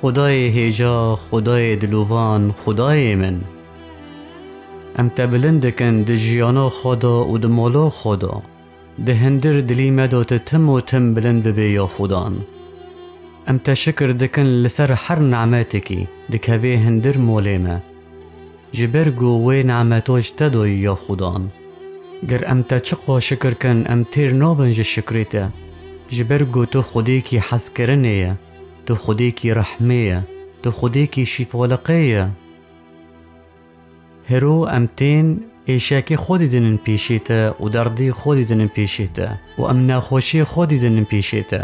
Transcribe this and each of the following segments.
خدای هیجا، خدای دلوان، خدای من. ام تبلندکن ده جیانا خدا و ده مالا خدا. ده هندر دلی مدات تم و تم بلند ببی یا خدان. ام تشکر دکن لسر هر نعمتکی دکوی هندر موليمه. جبرگو وی نعمتاج تدوی یا خدان. گر ام تچقا شکر کن ام تیر نابنج شکریتا. جبرگو تو خودی کی حس کرنیه. تو خودی کی رحمیه. تو خودی کی شفالقیه. هرو امتین ایشاکی خودی دنن پیشیتا و دردی خودی دنن پیشیتا و ام نخوشی خودی دنن پیشیتا.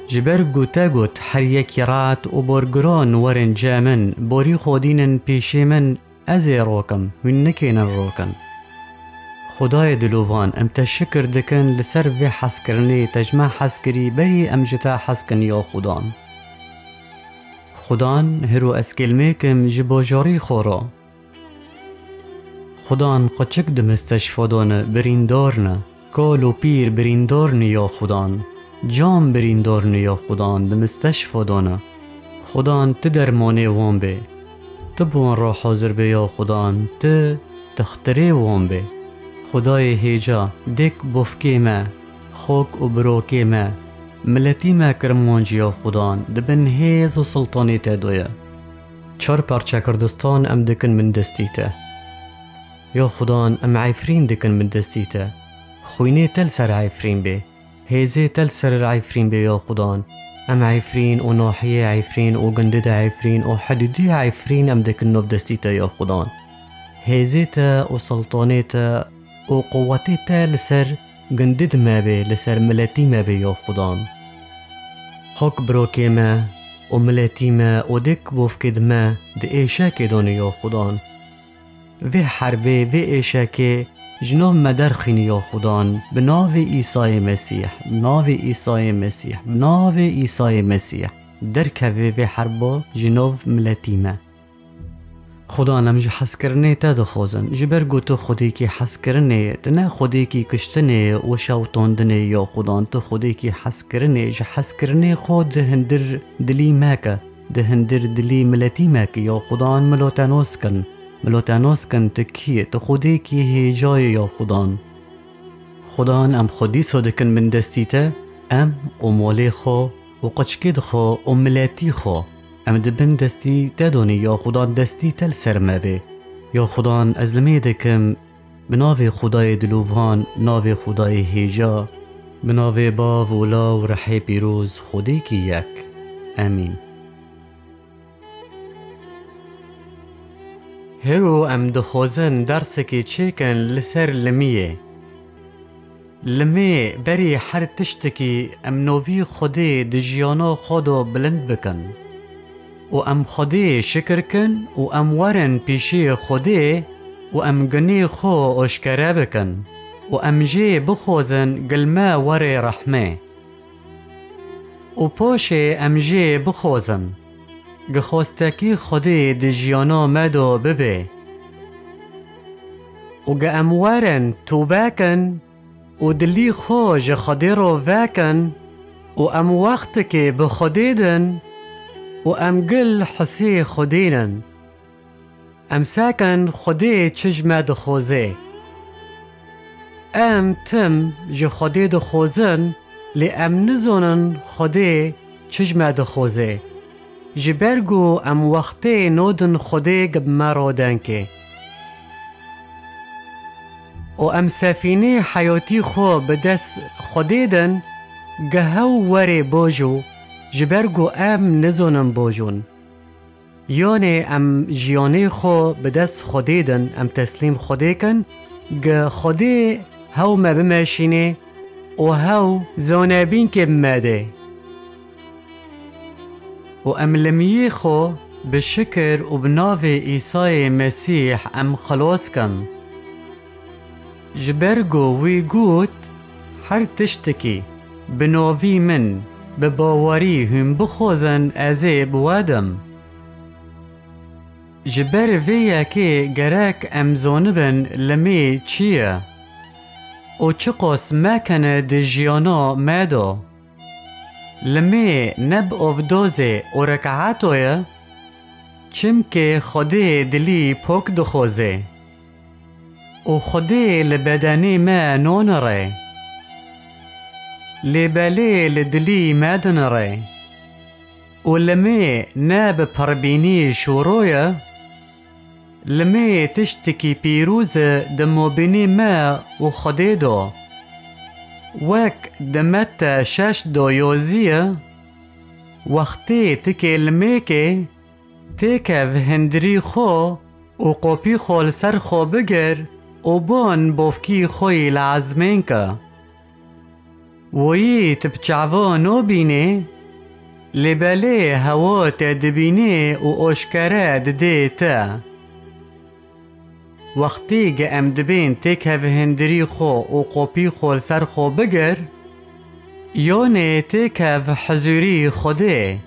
جبرگو تاگوت هر یکی رات و برگران ورن جامن بوری خودینن پیشی من ازی روکم و نکینن روکن. خدای دلوان ام تشکر دکن لسر وی حس کرنی تجمع حس کری بری ام جتا حس کن یا خدان. خدان هرو اسکلمه کم جباجاری خورا. خدان قچک دمستشفادانه بریندارنه. کالو پیر بریندارنه یا خدان. جام بریندارنه یا خدان دمستشفادانه. خدان تدرمانه وان بی. تبوان را حاضر بی یا خدان تختره وان بی. خدای هیجا دک بفکی ما خوک و بروکی ما ملتی ما کرمانجی یا خدان دبن هیز و سلطانی تدویه. چار پرچه کردستان ام دکن من دستیته. یا خدان ام عیفرین دکن من دستیته. خوینه تل سر عیفرین بی. هیزه تل سر عیفرین بی یا خدان. ام عیفرین و ناحیه عیفرین و گندد عیفرین و حدودی عیفرین ام دکن نو دستیته یا خدان. هیزه تا و سلطانی تا و قوتی تا لسر گندد ما بی لسر ملتی ما بی یا خدان. خوک بروکی ما و ملتی ما و دک بوفکد ما ده ایشاکی دانه یا خدان. وی حربه وی ایشاکی جناب مدرخین یا خدان بناو عیسی مسیح بناو عیسی مسیح بناو عیسی مسیح درکوی وی حربا جناب ملتی ما. خدا نمج حس کرنه تا دخوزن جبرگو تو خودی کی حس کرنه تنه خودی کی کشتنه و شوطاندنه یا خدان تو خودی کی حس کرنه ج حس کرنه خود ده هندر دلی ماکه ده هندر دلی ملتی ماکه یا خدان ملوتانوس کن تکیه تو خودی کی هیجای یا خدان. خدان ام خودی صدکن من دستیته ام و مولی خو و قچکید خو و ملتی خو ام دبن دستی تدونی یا خدان دستی تل سرمه بی. یا خدان ازلمی دکم بناو خدای دلوان ناو خدای هیجا بناو باو و لا و رحی پیروز خودی کی یک. امین. هرو ام دخوزن درس کی چیکن لسر لمیه. لمی بری هر تشتکی ام نوی خودی دجیانا خدا بلند بکن. و ام خودی شکر کن و ام ورن پیشی خودی و ام گنی خو اشکره بکن و ام جی بخوزن گلما ور رحمه و پاش ام جی بخوزن گخوستکی خودی دجیانا مدو ببه و گه ام ورن توبه کن و دلی خو جه خودی رو وکن و ام وقت که بخودیدن و ام گل حسی خودینن ام ساکن خودی چجمه دخوزه ام تم جه خودی دخوزن لی ام نزونن خودی چجمه دخوزه جبرگو ام وقتی نودن خودی گب مرادن که و ام سفینه حیاتی خو بدست خودیدن گهو وری باجو جبرگو ام نزونم باجون. یعنی ام جیانه خو بدست خودیدن ام تسلیم خودی کن گه خودی هاو ما بماشینه و هاو زانبین که بماده. و ام لمیه خو بشکر و بناو عیسی مسیح ام خلاص کن. جبرگو وی گوت هر تشتکی بناوی من بباوری هم بخوزن ازی بوادم. جبر ویا که گرک امزانبن لمی چیه؟ او چه قاس مکنه دی جیانا مادا؟ لمي نب افدوزه و رکعاتویه چمکه خودی دلی پوک دخوزه و خودی لبدنی ما نونره لبالی لدلی مادنره و لمي ناب پربینی شورویه لمي تشتكي بيروز دمو بيني ما وخدي دو وك دمتا شاش دو يوزيه وقتي تكي لميكي تيكا في هندري خو وقوبي خو لسر خو بگر وبون بوفكي خوي لعزمينكا ويي تبچعوو نو بيني لبالي هوا تدبيني و اشكرا ددي تا وقتی گه ام دبین تک هف هندری خو و قوپی خو سر خو بگر یونه تک هف حضوری خوده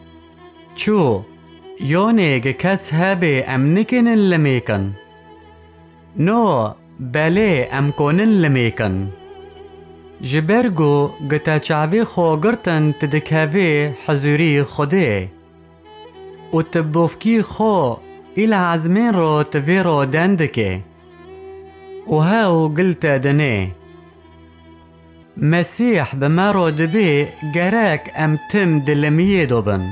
چو یونه گه کس هبه ام نکنن لمیکن نو بله ام کنن لمیکن جبرگو گه تا چاوی خو گرتن تدکهوه حضوری خوده و تبوفکی خو ایل عزمین رو توی رو دندکه وهاو قلت دني مسيح بمارو دبي جراك ام تم دلميه دوبن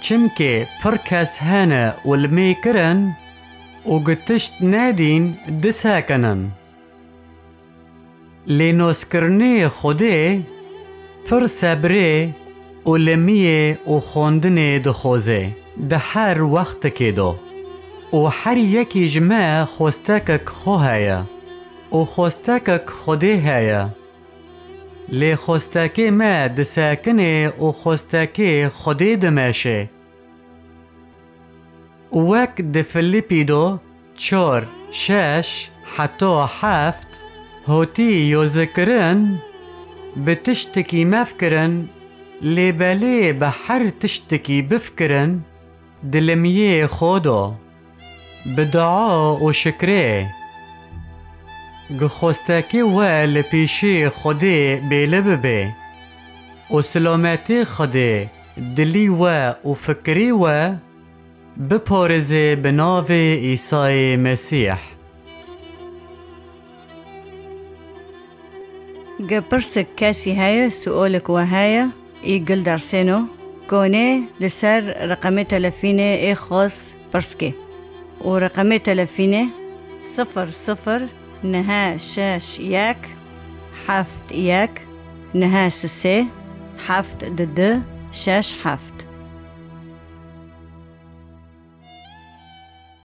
چمكي پركس هانا والميكرن وقتشت نادين دساكنن لينوسكرني خودي پر صبري ولميه وخوندني دخوزي دحر وقت كيدو و هر یکی جمع خوستکک خو هیا و خوستکک خوده هیا لی خوستکی ما دساکنه و خوستکی خوده دماشه وک دفلیپی دو 4 6 حتی 7 هوتی یو ذکرن بتشتکی مفکرن لی بله به هر تشتکی بفکرن دلمیه خودو بدعا و شکره گخوستکی و لپیشی خودی بیلب بی و سلامتی خودی دلی و فکری و بپارزه بناو عیسی مسیح گپرسک کسی هیا سؤالک و هیا ایگل درسینو کونه لسر رقم تلفینه ای خاص پرسکه ورقم تلفينه 00 نها 6 7 1 نها 3 7 6 7